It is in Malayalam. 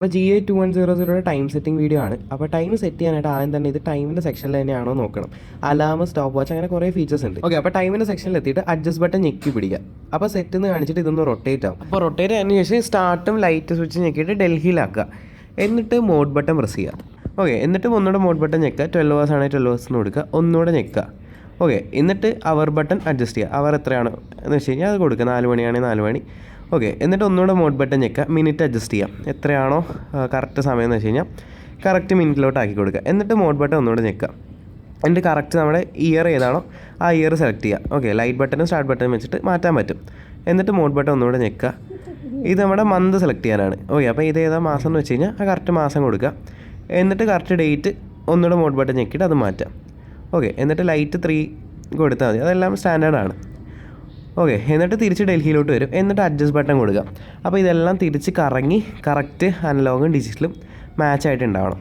അപ്പോൾ GA2100 ടൈം സെറ്റിംഗ് വീഡിയോ ആണ്. അപ്പോൾ ടൈം സെറ്റ് ചെയ്യാനായിട്ട് ആദ്യം തന്നെ ഇത് ടൈമിൻ്റെ സെക്ഷനിൽ തന്നെയാണോ നോക്കണം. അലാം, സ്റ്റോപ്പ് വാച്ച്, അങ്ങനെ കുറേ ഫീച്ചേഴ്സ് ഉണ്ട്. ഓക്കെ, അപ്പോൾ ടൈമിൻ്റെ സെക്ഷനിൽ എത്തിയിട്ട് അഡ്ജസ്റ്റ് ബട്ടൺ ഞെക്കി പിടിക്കുക. അപ്പോൾ സെറ്റ് എന്ന് കാണിച്ചിട്ട് ഇതൊന്ന് റൊട്ടേറ്റ് ആവും. അപ്പോൾ റൊട്ടേറ്റ് ആയതിനു ശേഷം സ്റ്റാർട്ടും ലൈറ്റ് സ്വിച്ച് ഞെക്കിയിട്ട് ഡൽഹിയിലാക്കുക. എന്നിട്ട് മോഡ് ബട്ടൺ പ്രസ് ചെയ്യുക. ഓക്കെ, എന്നിട്ട് ഒന്നുകൂടെ മോഡ് ബട്ടൺ ഞെക്കുക. 12 hours ആണെങ്കിൽ 12 hours എന്ന് കൊടുക്കുക. ഒന്നുകൂടെ ഞെക്കുക. ഓക്കെ, എന്നിട്ട് അവർ ബട്ടൺ അഡ്ജസ്റ്റ് ചെയ്യുക. അവർ എത്രയാണോ എന്ന് വെച്ച് കഴിഞ്ഞാൽ അത് കൊടുക്കുക. 4 മണിയാണെങ്കിൽ 4 മണി. ഓക്കെ, എന്നിട്ട് ഒന്നുകൂടെ മോഡ് ബട്ടൺ ഞെക്കുക. മിനിറ്റ് അഡ്ജസ്റ്റ് ചെയ്യാം. എത്രയാണോ കറക്റ്റ് സമയം എന്ന് വെച്ച് കഴിഞ്ഞാൽ കറക്റ്റ് മിനിറ്റിലോട്ട് ആക്കി കൊടുക്കുക. എന്നിട്ട് മോഡ് ബട്ടൺ ഒന്നുകൂടെ ഞെക്കുക. എന്നിട്ട് കറക്റ്റ് നമ്മുടെ ഇയർ ഏതാണോ ആ ഇയർ സെലക്ട് ചെയ്യുക. ഓക്കെ, ലൈറ്റ് ബട്ടണും സ്റ്റാർട്ട് ബട്ടണും വെച്ചിട്ട് മാറ്റാൻ പറ്റും. എന്നിട്ട് മോഡ് ബട്ടൺ ഒന്നുകൂടെ ഞെക്കുക. ഇത് നമ്മുടെ മന്ത് സെലക്ട് ചെയ്യാനാണ്. ഓക്കെ, അപ്പോൾ ഇത് ഏതാ മാസം എന്ന് വെച്ച് കഴിഞ്ഞാൽ ആ കറക്റ്റ് മാസം കൊടുക്കുക. എന്നിട്ട് കറക്റ്റ് ഡേറ്റ് ഒന്നുകൂടെ മോഡ് ബട്ടൺ ഞെക്കിയിട്ട് അത് മാറ്റാം. ഓക്കെ, എന്നിട്ട് ലൈറ്റ് 3 കൊടുത്താൽ മതി. അതെല്ലാം സ്റ്റാൻഡേർഡാണ്. ഓക്കെ, എന്നിട്ട് തിരിച്ച് ഡൽഹിയിലോട്ട് വരും. എന്നിട്ട് അഡ്ജസ്റ്റ് ബട്ടൺ കൊടുക്കുക. അപ്പോൾ ഇതെല്ലാം തിരിച്ച് കറങ്ങി കറക്റ്റ് അനലോഗും ഡിജിറ്റലും മാച്ചായിട്ട് ഉണ്ടാവണം.